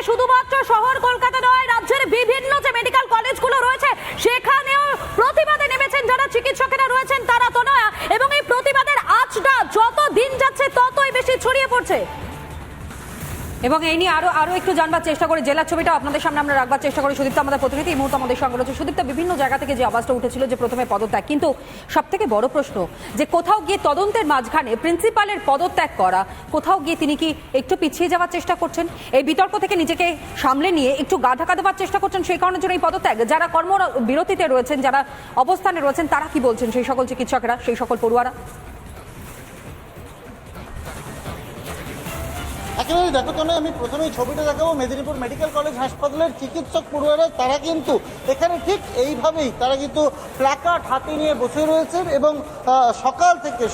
শুধুমাত্র শহর কলকাতা নয়, রাজ্যের বিভিন্ন যে মেডিকেল কলেজগুলো রয়েছে সেখানেও প্রতিবাদে নেমেছেন যারা চিকিৎসকেরা রয়েছেন তারা তো নয়, এবং এই প্রতিবাদের আঁচটা যত দিন যাচ্ছে ততই বেশি ছড়িয়ে পড়ছে। এবং এই নিয়ে আরো একটু জানবার চেষ্টা করে জেলার ছবিটা আপনাদের সামনে আমরা রাখবার চেষ্টা করি। সুদীপ্ত আমাদের প্রতিনিধি এই মুহূর্তে আমাদের সঙ্গে রয়েছে। সুদীপ্ত, বিভিন্ন জায়গা থেকে যে আওয়াজটা উঠেছিল যে প্রথমে পদত্যাগ, কিন্তু সব থেকে বড় প্রশ্ন যে কোথাও গিয়ে তদন্তের মাঝখানে প্রিন্সিপালের পদত্যাগ করা, কোথাও গিয়ে তিনি কি একটু পিছিয়ে যাওয়ার চেষ্টা করছেন, এই বিতর্ক থেকে নিজেকে সামলে নিয়ে একটু গা ঢাকা দেওয়ার চেষ্টা করছেন, সেই কারণের জন্য এই পদত্যাগ? যারা কর্মবিরতিতে রয়েছেন, যারা অবস্থানে রয়েছেন, তারা কি বলছেন, সেই সকল চিকিৎসকেরা, সেই সকল পড়ুয়ারা? একেবারে দেখো তো, আমি প্রথমেই ছবিটা দেখাবো মেদিনীপুর মেডিকেল কলেজ হাসপাতালের চিকিৎসক পড়ুয়ারা তারা কিন্তু এখানে ঠিক এইভাবেই তারা কিন্তু প্ল্যাকার্ড হাতে নিয়ে বসে রয়েছেন এবং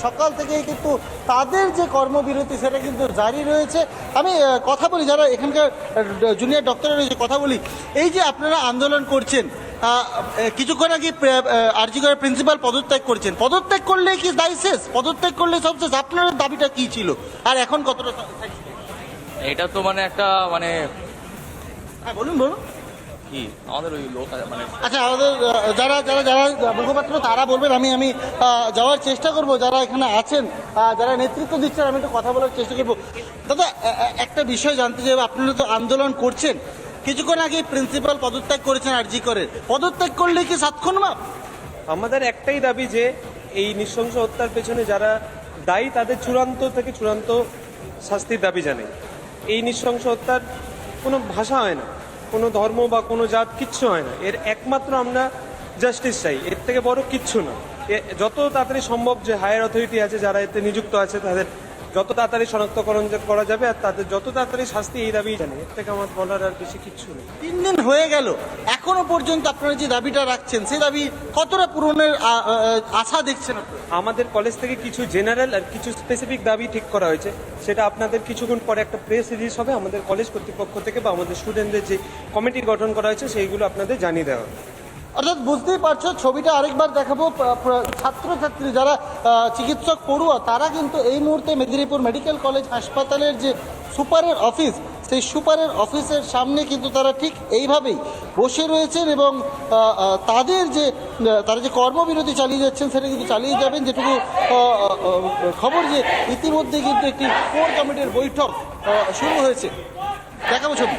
সকাল থেকেই কিন্তু তাদের যে কর্মবিরতি সেটা কিন্তু জারি রয়েছে। আমি কথা বলি যারা এখানকার জুনিয়র ডক্টর রয়েছে, কথা বলি, এই যে আপনারা আন্দোলন করছেন, কিছুক্ষণ আগে আরজি করের প্রিন্সিপাল পদত্যাগ করছেন, পদত্যাগ করলে কি দায় শেষ? পদত্যাগ করলে সব শেষ? আপনার দাবিটা কি ছিল আর এখন কতটা? এটা তো একটা হ্যাঁ বলুন কি আমাদের ওই লোক মানে আচ্ছা, আমাদের যারা যারা যারা মুখপাত্র তারা বলবেন, আমি যাওয়ার চেষ্টা করব, যারা এখানে আছেন, যারা নেতৃত্ব দিচ্ছেন, আমি একটু কথা বলার চেষ্টা করব। দাদা, একটা বিষয় জানতে চাইব, আপনারা তো আন্দোলন করছেন, কিছুক্ষণ আগে প্রিন্সিপাল পদত্যাগ করেছেন আরজি করের, পদত্যাগ করলে কি সাতক্ষণ মাপ? আমাদের একটাই দাবি যে এই নৃশংস হত্যার পেছনে যারা দায়ী তাদের চূড়ান্ত থেকে চূড়ান্ত শাস্তির দাবি জানাই। এই নৃশংস হত্যার কোনো ভাষা হয় না, কোনো ধর্ম বা কোনো জাত কিচ্ছু হয় না, এর একমাত্র আমরা জাস্টিস চাই, এর থেকে বড় কিচ্ছু না। যত তাড়াতাড়ি সম্ভব যে হায়ার অথরিটি আছে যারা এতে নিযুক্ত আছে তাদের যত তাড়াতাড়ি শনাক্তকরণ করা যাবে আর তাদের যত তাড়াতাড়ি শাস্তি, এই দাবি জানি, এর থেকে আমার বলার আর বেশি কিচ্ছু নেই। 3 দিন হয়ে গেল, এখনো পর্যন্ত আপনারা যে দাবিটা রাখছেন সেই দাবি কতটা পূরণের আশা দেখছেন আপনারা? আমাদের কলেজ থেকে কিছু জেনারেল আর কিছু স্পেসিফিক দাবি ঠিক করা হয়েছে, সেটা আপনাদের কিছুক্ষণ পরে একটা প্রেস রিলিজ হবে আমাদের কলেজ কর্তৃপক্ষ থেকে বা আমাদের স্টুডেন্টদের যে কমিটি গঠন করা হয়েছে সেইগুলো আপনাদের জানিয়ে দেওয়া হবে। অর্থাৎ বুঝতেই পারছো, ছবিটা আরেকবার দেখাবো, ছাত্রছাত্রী যারা চিকিৎসক পড়ুয়া তারা কিন্তু এই মুহূর্তে মেদিনীপুর মেডিকেল কলেজ হাসপাতালের যে সুপারের অফিস, সেই সুপারের অফিসের সামনে কিন্তু তারা ঠিক এইভাবেই বসে রয়েছেন এবং তারা যে কর্মবিরতি চালিয়ে যাচ্ছেন সেটা কিন্তু চালিয়ে যাবেন। যেটুকু খবর যে ইতিমধ্যে কিন্তু একটি কোর কমিটির বৈঠক শুরু হয়েছে, দেখাবো ছবি।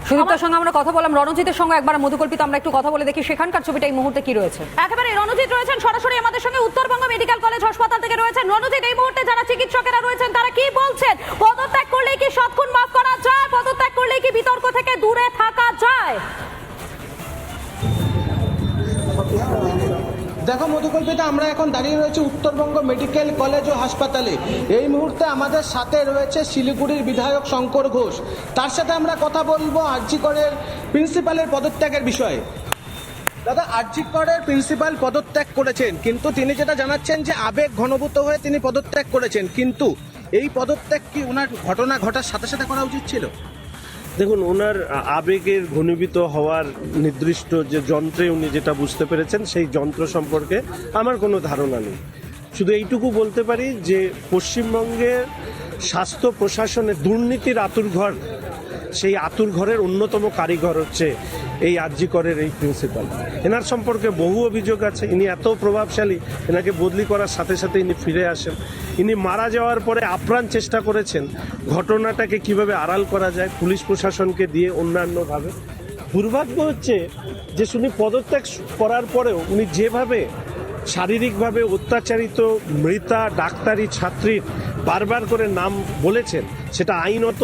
সুদীপ্তার সঙ্গে আমরা কথা বললাম, রণজিতের সঙ্গে একবার মধুকল্পিত আমরা একটু কথা বলে দেখি সেখানকার ছবিটা এই মুহূর্তে কি রয়েছে। একেবারে রণজিৎ রয়েছেন সরাসরি আমাদের সঙ্গে উত্তরবঙ্গ মেডিকেল কলেজ হাসপাতাল থেকে রয়েছেন। রণজিৎ, এই মুহূর্তে যারা চিকিৎসকেরা রয়েছেন তারা কি বলছেন? পদত্যাগ করলে কি সৎক্ষণ মাফ করা যায়? পদত্যাগ করলে কি বিতর্ক থেকে দূরে থাকা যায়? দেখো মধুকল্পিতা, আমরা এখন দাঁড়িয়ে রয়েছে উত্তরবঙ্গ মেডিকেল কলেজ ও হাসপাতালে। এই মুহূর্তে আমাদের সাথে রয়েছে শিলিগুড়ির বিধায়ক শঙ্কর ঘোষ, তার সাথে আমরা কথা বলবো আরজি করের প্রিন্সিপালের পদত্যাগের বিষয়ে। দাদা, আরজি করের প্রিন্সিপাল পদত্যাগ করেছেন, কিন্তু তিনি যেটা জানাচ্ছেন যে আবেগ ঘনীভূত হয়ে তিনি পদত্যাগ করেছেন, কিন্তু এই পদত্যাগ কি ওনার ঘটনা ঘটার সাথে সাথে করা উচিত ছিল? দেখুন, ওনার আবেগের ঘনীভূত হওয়ার নির্দিষ্ট যে যন্ত্রে উনি যেটা বুঝতে পেরেছেন সেই যন্ত্র সম্পর্কে আমার কোনো ধারণা নেই। শুধু এইটুকু বলতে পারি যে পশ্চিমবঙ্গের স্বাস্থ্য প্রশাসনের দুর্নীতির আঁতুড়ঘর, সেই আঁতুড়ঘরের অন্যতম কারিগর হচ্ছে এই আরজি করের এই প্রিন্সিপাল। এনার সম্পর্কে বহু অভিযোগ আছে, ইনি এত প্রভাবশালী, এনাকে বদলি করার সাথে সাথে ইনি ফিরে আসেন। ইনি মারা যাওয়ার পরে আপ্রাণ চেষ্টা করেছেন ঘটনাটাকে কিভাবে আড়াল করা যায় পুলিশ প্রশাসনকে দিয়ে অন্যান্যভাবে। দুর্ভাগ্য হচ্ছে যে উনি পদত্যাগ করার পরেও উনি যেভাবে শারীরিকভাবে অত্যাচারিত মৃতা ডাক্তারি ছাত্রীর বারবার করে নাম বলেছেন সেটা আইনত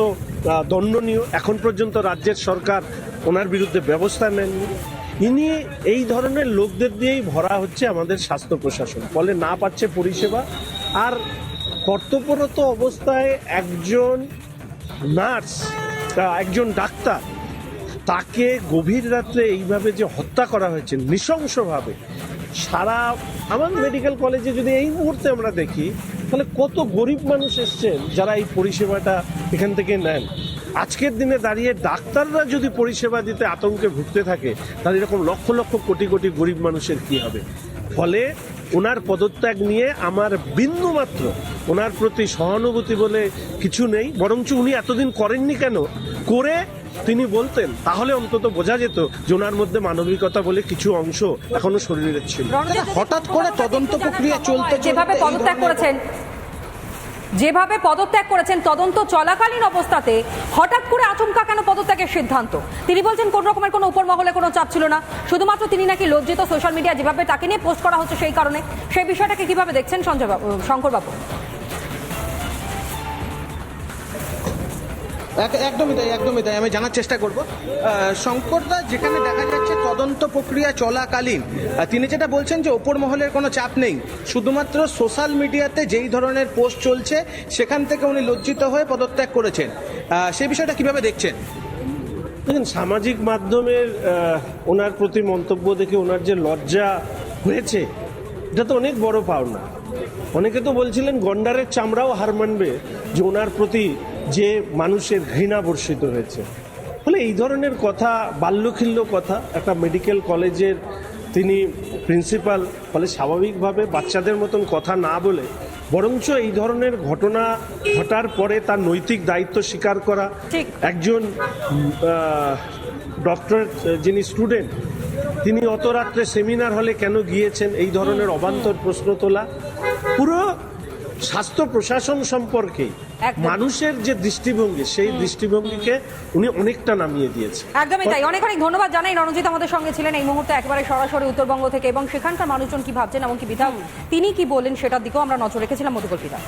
দণ্ডনীয়। এখন পর্যন্ত রাজ্যের সরকার ওনার বিরুদ্ধে ব্যবস্থা নেননি। ইনি এই ধরনের লোকদের দিয়েই ভরা হচ্ছে আমাদের স্বাস্থ্য প্রশাসন, ফলে না পাচ্ছে পরিষেবা। আর কর্তব্যরত অবস্থায় একজন নার্স, একজন ডাক্তার, তাকে গভীর রাত্রে এইভাবে যে হত্যা করা হয়েছে নৃশংসভাবে, সারা আমার মেডিকেল কলেজে যদি এই মুহূর্তে আমরা দেখি তাহলে কত গরিব মানুষ এসছেন যারা এই পরিষেবাটা এখান থেকে নেন। আজকের দিনে দাঁড়িয়ে ডাক্তাররা যদি পরিষেবা দিতে আতঙ্কে ভুগতে থাকে তাহলে এরকম লক্ষ লক্ষ কোটি কোটি গরিব মানুষের কি হবে? ফলে ওনার পদত্যাগ নিয়ে আমার বিন্দু মাত্র ওনার প্রতি সহানুভূতি বলে কিছু নেই, বরঞ্চ উনি এতদিন করেননি কেন, করে তিনি বলতেন তাহলে অন্তত বোঝা যেত যে ওনার মধ্যে মানবিকতা বলে কিছু অংশ এখনো শরীরের ছিল। হঠাৎ করে তদন্ত প্রক্রিয়া চলতে যেভাবে পদত্যাগ করেছেন তদন্ত চলাকালীন অবস্থাতে হঠাৎ করে আচমকা কেন পদত্যাগের সিদ্ধান্ত? তিনি বলছেন কোন রকমের কোনো উপর মহলে কোনো চাপ ছিল না, শুধুমাত্র তিনি নাকি লজ্জিত সোশ্যাল মিডিয়া যেভাবে তাকে নিয়ে পোস্ট করা হচ্ছে সেই কারণে। সেই বিষয়টাকে কিভাবে দেখছেন শঙ্কর বাবু? একদমই তাই আমি জানার চেষ্টা করব। শঙ্করদা, যেখানে দেখা যাচ্ছে তদন্ত প্রক্রিয়া চলাকালীন তিনি যেটা বলছেন যে ওপর মহলের কোনো চাপ নেই, শুধুমাত্র সোশ্যাল মিডিয়াতে যেই ধরনের পোস্ট চলছে সেখান থেকে উনি লজ্জিত হয়ে পদত্যাগ করেছেন, সেই বিষয়টা কিভাবে দেখছেন? দেখুন, সামাজিক মাধ্যমের ওনার প্রতি মন্তব্য দেখে ওনার যে লজ্জা হয়েছে এটা তো অনেক বড় পাওনা। অনেকে তো বলছিলেন গন্ডারের চামড়াও হার মানবে যে ওনার প্রতি যে মানুষের ঘৃণা বর্ষিত হয়েছে। ফলে এই ধরনের কথা, বাল্যখিল্য কথা, একটা মেডিকেল কলেজের তিনি প্রিন্সিপাল, ফলে স্বাভাবিকভাবে বাচ্চাদের মতন কথা না বলে বরঞ্চ এই ধরনের ঘটনা ঘটার পরে তার নৈতিক দায়িত্ব স্বীকার করা, একজন ডক্টর যিনি স্টুডেন্ট তিনি অত রাত্রে সেমিনার হলে কেন গিয়েছেন, এই ধরনের অবান্তর প্রশ্ন তোলা, পুরো স্বাস্থ্য প্রশাসন সম্পর্কে মানুষের যে দৃষ্টিভঙ্গি সেই দৃষ্টিভঙ্গিকে উনি অনেকটা নামিয়ে দিয়েছে। একদমই তাই। অনেক অনেক ধন্যবাদ জানাই। রণজিৎ আমাদের সঙ্গে ছিলেন এই মুহূর্তে একেবারে সরাসরি উত্তরবঙ্গ থেকে, এবং সেখানকার মানুষজন কি ভাবছেন এমনকি বিধায়ক তিনি কি বলেন সেটার দিকেও আমরা নজর রেখেছিলাম। মধুকল্পিতা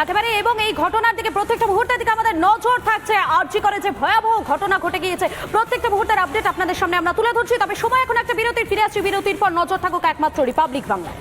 একেবারে, এবং এই ঘটনার দিকে প্রত্যেকটা মুহূর্তের দিকে আমাদের নজর থাকছে। আরজি করে যে ভয়াবহ ঘটনা ঘটে গিয়েছে প্রত্যেকটা মুহূর্তের আপডেট আপনাদের সামনে আমরা তুলে ধরছি। তবে সময় এখন একটা বিরতির, ফিরে আসছি বিরতির পর। নজর থাকুক একমাত্র রিপাবলিক বাংলা।